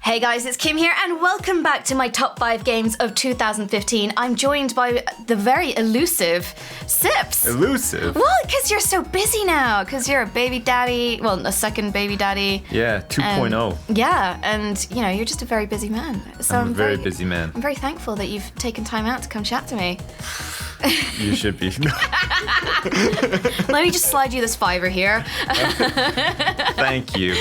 Hey guys, it's Kim here and welcome back to my top 5 games of 2015. I'm joined by the very elusive Sips. Elusive? Well, because you're so busy now, because you're a baby daddy, well, a second baby daddy. Yeah, 2.0. Yeah, and you know, you're just a very busy man. So I'm a very busy man. I'm very thankful that you've taken time out to come chat to me. You should be. Let me just slide you this $5 here. Thank you.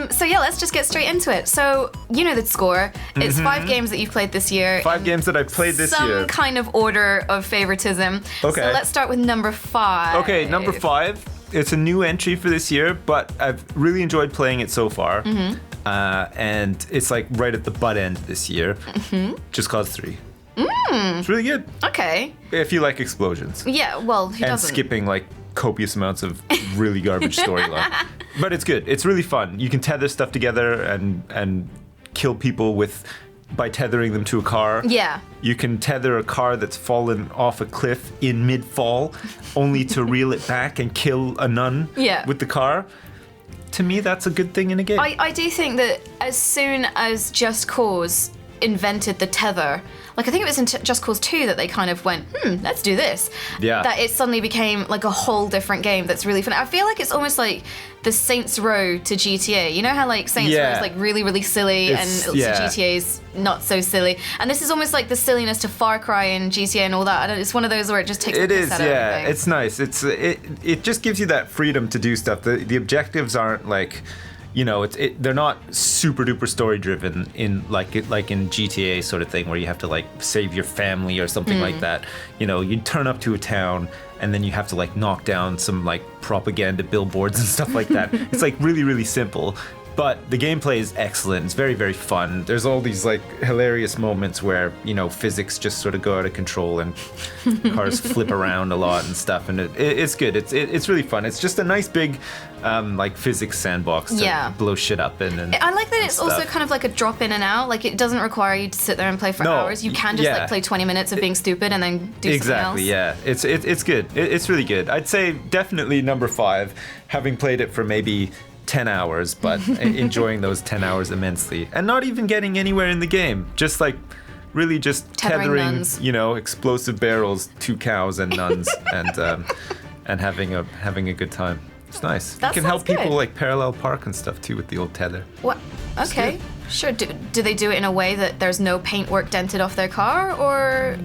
So yeah, let's just get straight into it. So, you know the score. It's 5 games that you've played this year. 5 games that I played this year. Some kind of order of favoritism. Okay. So let's start with number 5. Okay, number 5. It's a new entry for this year, but I've really enjoyed playing it so far. And it's like right at the butt end this year. Just Cause 3. It's really good. Okay. If you like explosions. Yeah, well, who and doesn't? skipping like copious amounts of really garbage storyline. But it's good. It's really fun. You can tether stuff together and kill people by tethering them to a car. Yeah. You can tether a car that's fallen off a cliff in mid-fall only to reel it back and kill a nun with the car. To me, that's a good thing in a game. I do think that as soon as Just Cause invented the tether, like I think it was in Just Cause 2 that they kind of went, let's do this. Yeah. That it suddenly became like a whole different game that's really fun. I feel like it's almost like the Saints Row to GTA. You know how like Saints Row is like really, really silly and GTA's not so silly. And this is almost like the silliness to Far Cry and GTA and all that. And it's one of those where it just takes the piss out of everything. It's nice. It just gives you that freedom to do stuff. The objectives aren't like, you know, they're not super duper story driven in like in GTA sort of thing where you have to like save your family or something like that. You know, you turn up to a town and then you have to like knock down some like propaganda billboards and stuff like that. It's like really, really simple. But the gameplay is excellent. It's very, very fun. There's all these like hilarious moments where, you know, physics just sort of go out of control and cars flip around a lot and stuff. And it's good. It's really fun. It's just a nice big like physics sandbox to blow shit up in. And I like that it's also kind of like a drop in and out. Like it doesn't require you to sit there and play for hours. You can just like play 20 minutes of being stupid and then do something else. Exactly, yeah. It's good. It's really good. I'd say definitely number 5, having played it for maybe 10 hours, but enjoying those 10 hours immensely. And not even getting anywhere in the game. Just like really just tethering you know, explosive barrels to cows and nuns and having a good time. It's nice. You can help people like parallel park and stuff too with the old tether. What? Okay. Sure. Do they do it in a way that there's no paintwork dented off their car, or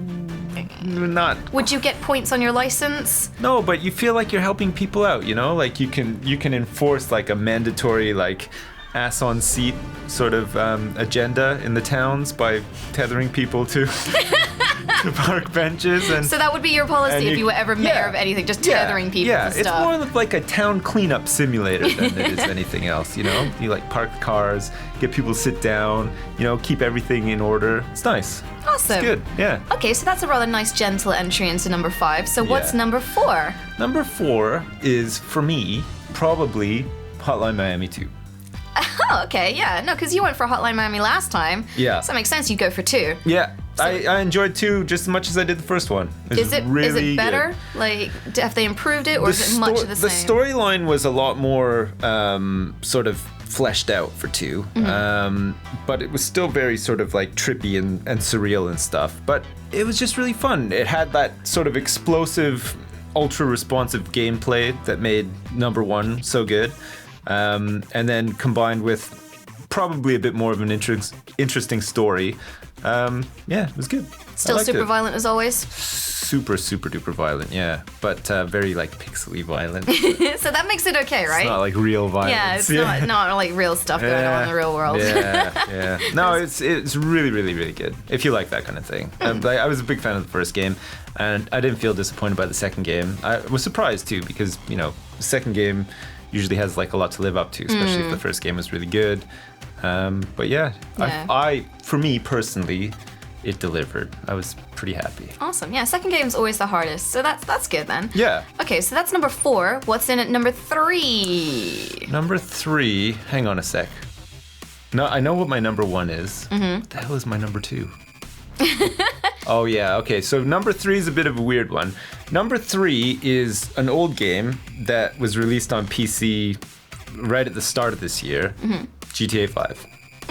not? Would you get points on your license? No, but you feel like you're helping people out, you know? Like you can enforce like a mandatory like ass on seat sort of agenda in the towns by tethering people to to park benches. And so that would be your policy if you were ever mayor of anything, just tethering people to stuff. It's more like a town cleanup simulator than it is anything else, you know? You like park the cars, get people to sit down, you know, keep everything in order. It's nice. Awesome. It's good, yeah. Okay, so that's a rather nice gentle entry into number 5. So what's number 4? Number 4 is, for me, probably Hotline Miami 2. Oh, okay, yeah. No, because you went for Hotline Miami last time. Yeah. So that makes sense you'd go for 2. Yeah. So, I enjoyed 2 just as much as I did the first one. Is it really better? Good. Like, have they improved it, or is it much of the same? The storyline was a lot more sort of fleshed out for 2, but it was still very sort of like trippy and surreal and stuff. But it was just really fun. It had that sort of explosive, ultra responsive gameplay that made number 1 so good. And then combined with probably a bit more of an interesting story. It was good. Still super violent as always? Super, super duper violent, yeah. But very like pixely violent. So that makes it okay, right? It's not like real violence. Yeah, it's not like real stuff going on in the real world. Yeah. No, it's really, really, really good. If you like that kind of thing. I was a big fan of the first game, and I didn't feel disappointed by the second game. I was surprised too, because, you know, the second game usually has like a lot to live up to, especially if the first game was really good. But I for me personally, it delivered. I was pretty happy. Awesome. Yeah, second game's always the hardest, so that's good then. Yeah. Okay, so that's number 4. What's in at number 3? Number 3. Hang on a sec. No, I know what my number 1 is. What the hell is my number 2? Oh yeah, okay. So number 3 is a bit of a weird one. Number 3 is an old game that was released on PC right at the start of this year. GTA 5.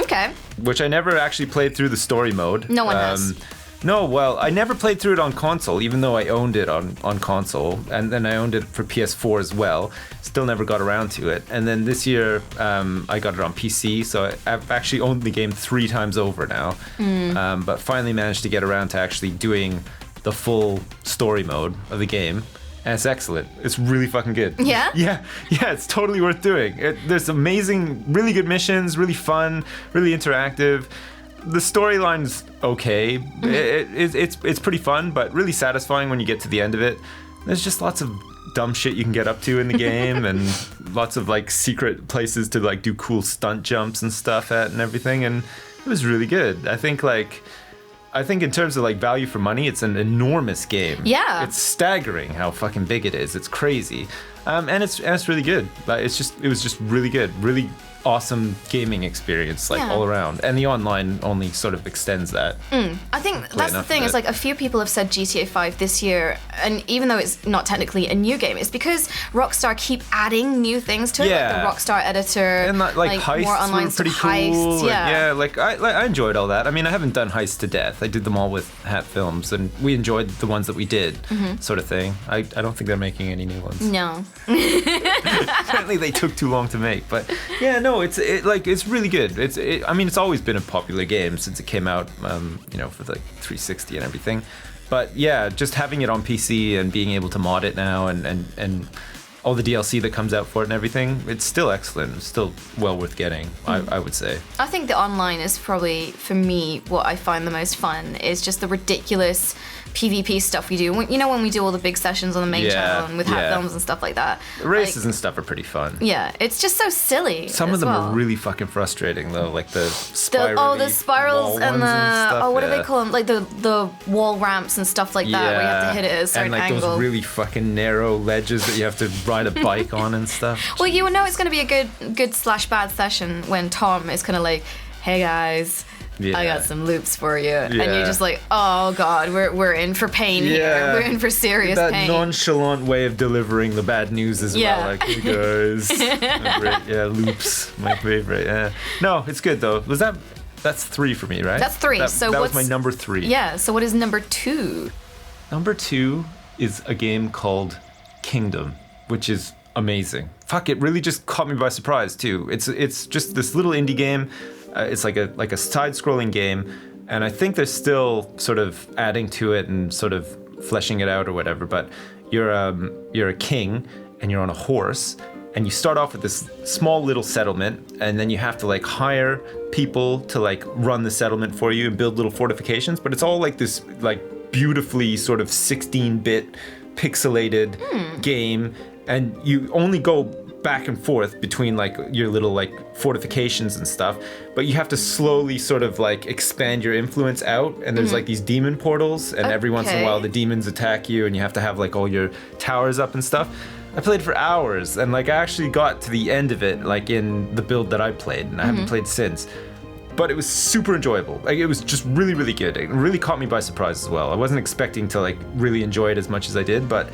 Okay. Which I never actually played through the story mode. No one has. No, well, I never played through it on console, even though I owned it on console, and then I owned it for PS4 as well. Still never got around to it. And then this year, I got it on PC, so I've actually owned the game 3 times over now. But finally managed to get around to actually doing the full story mode of the game. And it's excellent. It's really fucking good. Yeah? Yeah, it's totally worth doing. There's amazing, really good missions, really fun, really interactive. The storyline's okay. It's pretty fun, but really satisfying when you get to the end of it. There's just lots of dumb shit you can get up to in the game, and lots of like secret places to like do cool stunt jumps and stuff at and everything. And it was really good. I think in terms of like value for money, it's an enormous game. Yeah. It's staggering how fucking big it is. It's crazy. And it's really good. It was just really good. Really awesome gaming experience, like all around. And the online only sort of extends that. I think that's the thing, is like a few people have said GTA 5 this year, and even though it's not technically a new game, it's because Rockstar keep adding new things to it, like the Rockstar editor, and like heists more online were pretty stuff, heists, cool. I enjoyed all that. I mean, I haven't done heists to death. I did them all with Hat Films, and we enjoyed the ones that we did, sort of thing. I don't think they're making any new ones. No. Apparently they took too long to make, but yeah, no, it's really good. I mean, it's always been a popular game since it came out, for the 360 and everything. But yeah, just having it on PC and being able to mod it now and all the DLC that comes out for it and everything, it's still excellent. It's still well worth getting, I would say. I think the online is probably, for me, what I find the most fun is just the ridiculous PvP stuff we do. When we do all the big sessions on the main channel and with Hat Films and stuff like that. The races and stuff are pretty fun. Yeah, it's just so silly. Some of them are really fucking frustrating though, like the spirals and what do they call them? Like the wall ramps and stuff like that, where you have to hit it at a certain angle. And like those really fucking narrow ledges that you have to ride a bike on and stuff. Well, you know it's going to be a good/bad session when Tom is kind of like, "Hey guys, I got some loops for you," and you're just like, "Oh god, we're in for pain here. We're in for serious pain." That nonchalant way of delivering the bad news as well. Like, hey guys, loops, my favorite. Yeah, no, it's good though. That's 3 for me, right? That's 3. That was my number 3. Yeah. So what is number 2? Number 2 is a game called Kingdom, which is amazing. Fuck, it really just caught me by surprise too. It's just this little indie game. It's like a side-scrolling game, and I think they're still sort of adding to it and sort of fleshing it out or whatever. But you're a king, and you're on a horse, and you start off with this small little settlement, and then you have to like hire people to like run the settlement for you and build little fortifications. But it's all like this like beautifully sort of 16-bit pixelated game, and you only go back and forth between like your little like fortifications and stuff, but you have to slowly sort of like expand your influence out, and there's like these demon portals, and every once in a while the demons attack you, and you have to have like all your towers up and stuff. I played for hours, and like I actually got to the end of it like in the build that I played, and I haven't played since. But it was super enjoyable. Like, it was just really, really good. It really caught me by surprise as well. I wasn't expecting to like really enjoy it as much as I did, but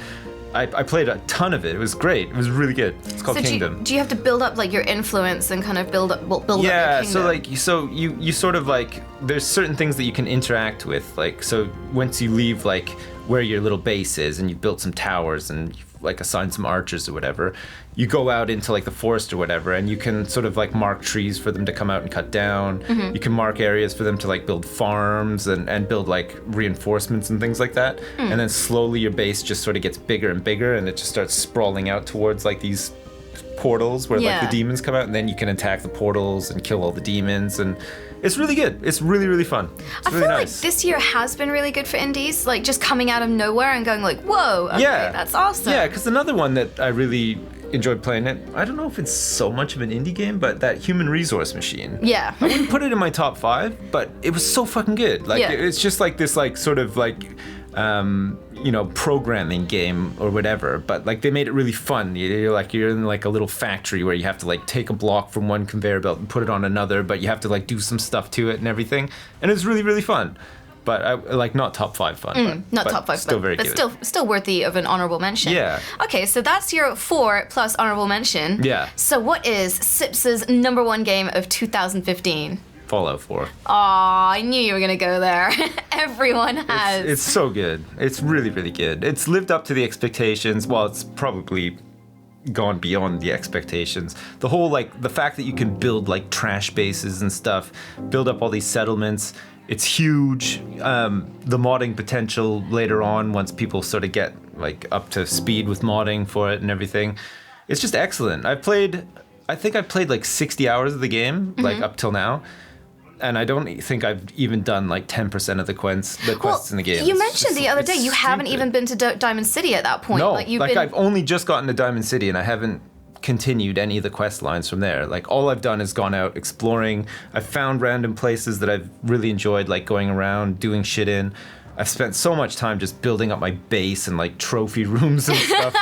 I played a ton of it. It was great. It was really good. It's called Kingdom. Do you have to build up like your influence and kind of build up your kingdom? So you sort of like, there's certain things that you can interact with. Like, so once you leave like where your little base is and you've built some towers and you've like assigned some archers or whatever, you go out into like the forest or whatever, and you can sort of like mark trees for them to come out and cut down. You can mark areas for them to like build farms and build like reinforcements and things like that. And then slowly your base just sort of gets bigger and bigger, and it just starts sprawling out towards like these portals where like the demons come out, and then you can attack the portals and kill all the demons, and it's really good. It's really, really fun. It's really nice. Like this year has been really good for indies, like just coming out of nowhere and going like, whoa, okay, that's awesome. Yeah, because another one that I really enjoyed playing it, I don't know if it's so much of an indie game, but that Human Resource Machine. Yeah. I wouldn't put it in my top 5, but it was so fucking good. Like, it's just like this like sort of like programming game or whatever, but like they made it really fun. You're in like a little factory where you have to like take a block from one conveyor belt and put it on another, but you have to like do some stuff to it and everything, and it's really, really fun. But I like not top 5 fun. Not top 5 still fun, very but good. still worthy of an honorable mention. Yeah. Okay, so that's your 4 plus honorable mention. Yeah. So what is Sips's number 1 game of 2015? Fallout 4. Aw, I knew you were going to go there. Everyone has. It's so good. It's really, really good. It's lived up to the expectations. Well, it's probably gone beyond the expectations. The whole, like, the fact that you can build, like, trash bases and stuff, build up all these settlements, it's huge. The modding potential later on, once people sort of get, like, up to speed with modding for it and everything, it's just excellent. I think I played, like, 60 hours of the game, like, up till now. And I don't think I've even done like 10% of the quests in the game. You mentioned the other day you haven't even been to Diamond City at that point. No, like I've only just gotten to Diamond City and I haven't continued any of the quest lines from there. Like all I've done is gone out exploring. I've found random places that I've really enjoyed, like going around, doing shit in. I've spent so much time just building up my base and like trophy rooms and stuff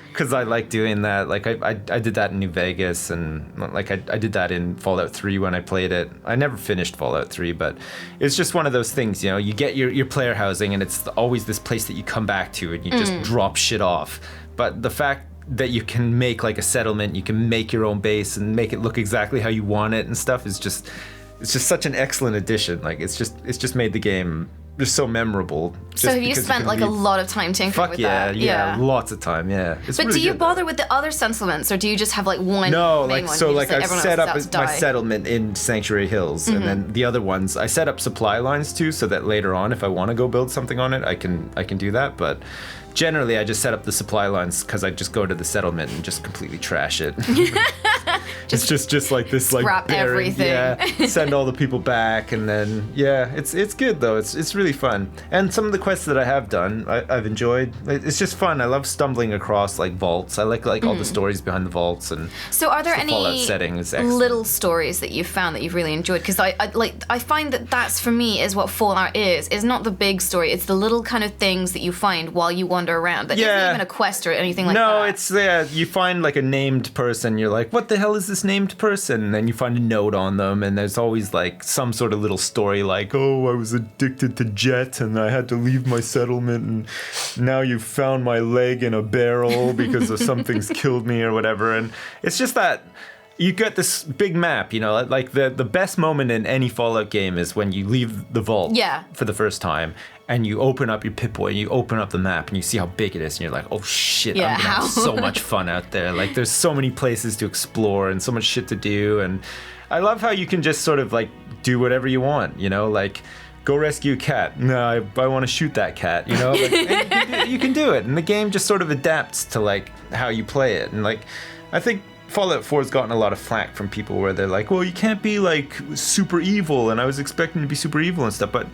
because I like doing that. Like I did that in New Vegas and like I did that in Fallout 3 when I played it. I never finished Fallout 3, but it's just one of those things, you know, you get your player housing and it's always this place that you come back to and you just drop shit off. But the fact that you can make like a settlement, you can make your own base and make it look exactly how you want it and stuff is just, it's just such an excellent addition. Like it's just made the game just so memorable. So have you spent like a lot of time tinkering with that? Yeah, lots of time, yeah. It's but really do you good, bother with the other settlements or do you just have like one main one? So like I've set up my die? settlement in Sanctuary Hills and then the other ones, I set up supply lines too so that later on if I want to go build something on it, I can do that, but generally I just set up the supply lines because I just go to the settlement and just completely trash it. It's just like this like scrap everything. Yeah, send all the people back and then it's good though. It's really fun. And some of the quests that I have done, I've enjoyed. It's just fun. I love stumbling across like vaults. I like all the stories behind the vaults and so are there any Fallout setting is excellent. Little stories that you've found that you've really enjoyed? Because I find that's for me is what Fallout is not the big story. It's the little kind of things that you find while you wander around. That isn't even a quest or anything like that. No, it's you find like a named person. You're like, what the hell is this named person? And then you find a note on them, and there's always like some sort of little story, like, oh, I was addicted to jet, and I had to leave my settlement, and now you found my leg in a barrel because of something's killed me or whatever. And it's just that. You get this big map, you know, like the best moment in any Fallout game is when you leave the vault for the first time and you open up your Pip-Boy and you open up the map and you see how big it is and you're like, oh shit, I'm gonna have so much fun out there. Like there's so many places to explore and so much shit to do. And I love how you can just sort of like do whatever you want, you know, like go rescue a cat. No, I want to shoot that cat, you know, like, you can do it. And the game just sort of adapts to like how you play it. And like, I think Fallout 4 has gotten a lot of flack from people where they're like, well, you can't be like super evil, and I was expecting to be super evil and stuff, but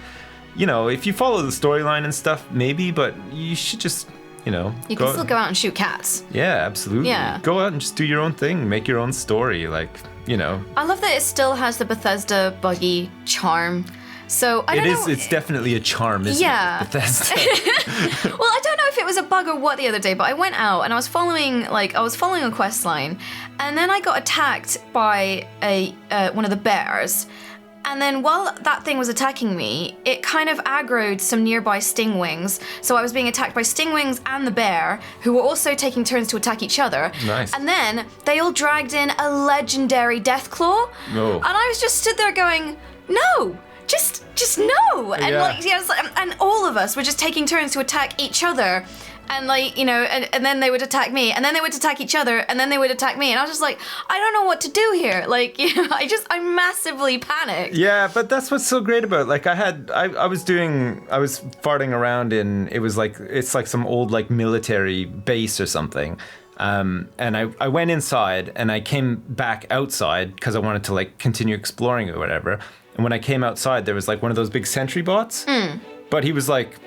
you know, if you follow the storyline and stuff, maybe, but you should just, you know, you can still go out and shoot cats. Yeah, absolutely. Yeah. Go out and just do your own thing, make your own story, like, you know. I love that it still has the Bethesda buggy charm. So I don't know. It's definitely a charm, isn't it? Bethesda. Well, I don't know if it was a bug or what the other day, but I went out and I was following a quest line, and then I got attacked by one of the bears. And then while that thing was attacking me, it kind of aggroed some nearby stingwings. So I was being attacked by stingwings and the bear, who were also taking turns to attack each other. Nice. And then they all dragged in a legendary Deathclaw. No. And I was just stood there going, no. Just no, and and all of us were just taking turns to attack each other, and like, you know, and then they would attack me, and then they would attack each other, and then they would attack me, and I was just like, I don't know what to do here, like, you know, I massively panicked. Yeah, but that's what's so great about it. Like I was farting around in, it's like some old like military base or something. And I went inside and I came back outside because I wanted to like continue exploring or whatever. And when I came outside, there was like one of those big sentry bots, but he was like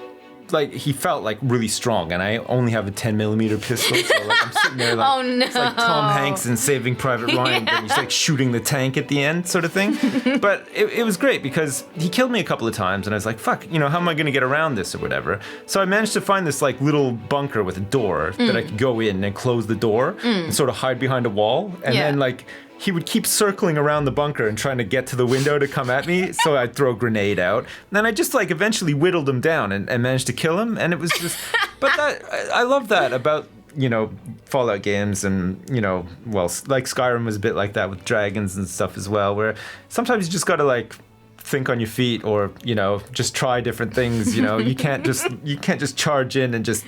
he felt like really strong, and I only have a 10mm pistol, so like I'm sitting there like, oh no, it's like Tom Hanks in Saving Private Ryan, but he's like shooting the tank at the end, sort of thing. But it was great because he killed me a couple of times, and I was like, fuck, you know, how am I going to get around this or whatever? So I managed to find this like little bunker with a door that I could go in and close the door and sort of hide behind a wall, and then like. He would keep circling around the bunker and trying to get to the window to come at me, so I'd throw a grenade out. And then I just like eventually whittled him down and managed to kill him, and it was just... But I love that about Fallout games and, like Skyrim was a bit like that with dragons and stuff as well, where sometimes you just got to like think on your feet or, just try different things, you can't just charge in and just,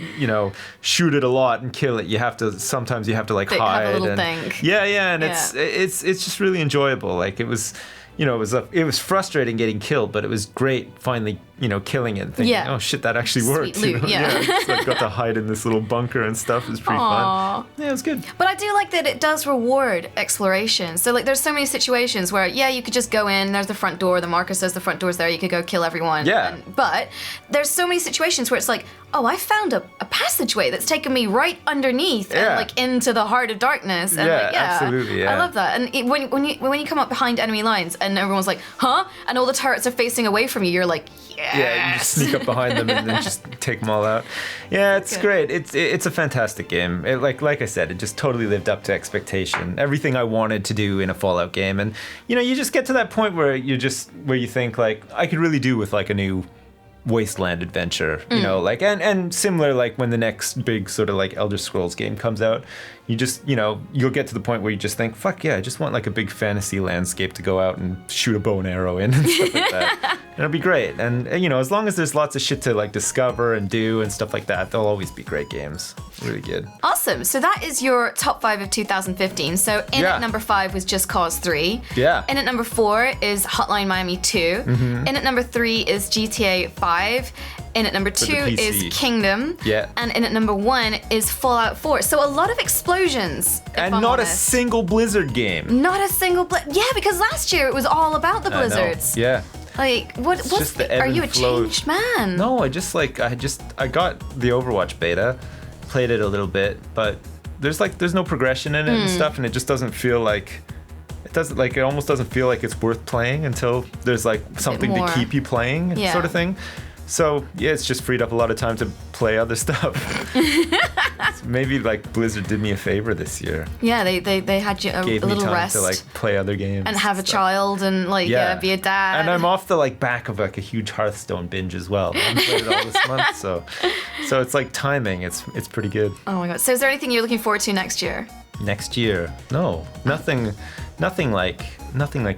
shoot it a lot and kill it. Sometimes you have to like hide. Have a little think. Yeah. And it's just really enjoyable. Like it was, it was frustrating getting killed, but it was great finally, killing it and thinking, oh shit, that actually worked. Sweet loot, So I got to hide in this little bunker and stuff. It was pretty fun. Yeah, it was good. But I do like that it does reward exploration. So like there's so many situations where, you could just go in, there's the front door, the marker says the front door's there, you could go kill everyone. Yeah. But there's so many situations where it's like, oh, I found a passageway that's taken me right underneath and like into the heart of darkness. And absolutely. Yeah. I love that. And when you come up behind enemy lines and everyone's like, huh? And all the turrets are facing away from you, you're like, yes. Yeah, you just sneak up behind them and then just take them all out. Yeah, it's great. It's a fantastic game. Like I said, it just totally lived up to expectation. Everything I wanted to do in a Fallout game. And you just get to that point where you think like I could really do with like a new Wasteland adventure, like and similar like when the next big sort of like Elder Scrolls game comes out, you just you'll get to the point where you just think, fuck yeah, I just want like a big fantasy landscape to go out and shoot a bow and arrow in and stuff like that. And it'll be great. And as long as there's lots of shit to like discover and do and stuff like that, they'll always be great games. Really good. Awesome. So that is your top 5 of 2015. So in at number 5 was Just Cause 3. Yeah. In at number 4 is Hotline Miami 2. Mm-hmm. In at number 3 is GTA 5. In at number 2 is Kingdom. Yeah. And in at number 1 is Fallout 4. So a lot of explosions. And not a single Blizzard game. Not a single Yeah, because last year it was all about the Blizzards. Yeah. Like, are you a changed man? No, I got the Overwatch beta, played it a little bit, but there's no progression in it and stuff, and it just doesn't feel like it almost doesn't feel like it's worth playing until there's like something to keep you playing, sort of thing. So yeah, it's just freed up a lot of time to play other stuff. Maybe like Blizzard did me a favor this year. Yeah, they had you a little time rest to like play other games and have a child and like be a dad. And I'm off the like back of like a huge Hearthstone binge as well. I haven't played it all this month, so it's like timing. It's pretty good. Oh my god! So is there anything you're looking forward to next year? Next year? No, nothing like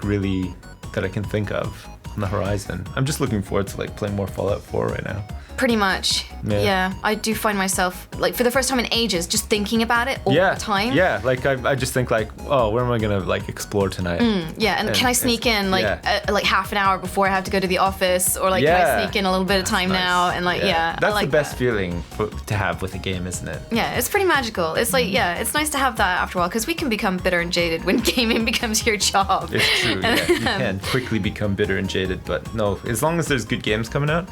really that I can think of on the horizon. I'm just looking forward to like playing more Fallout 4 right now. Pretty much. Yeah. I do find myself, like, for the first time in ages, just thinking about it all the time. Yeah, like, I just think, like, oh, where am I going to, like, explore tonight? And can I sneak in, like, like half an hour before I have to go to the office? Or, like, can I sneak in a little bit of time now? And, like, That's like the best feeling to have with a game, isn't it? Yeah, it's pretty magical. It's like, it's nice to have that after a while, because we can become bitter and jaded when gaming becomes your job. It's true, You can quickly become bitter and jaded, but no, as long as there's good games coming out,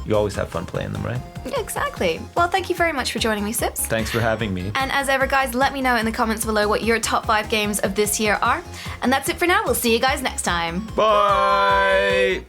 you always have fun playing them, right? Yeah, exactly. Well, thank you very much for joining me, Sips. Thanks for having me. And as ever, guys, let me know in the comments below what your top 5 games of this year are. And that's it for now. We'll see you guys next time. Bye!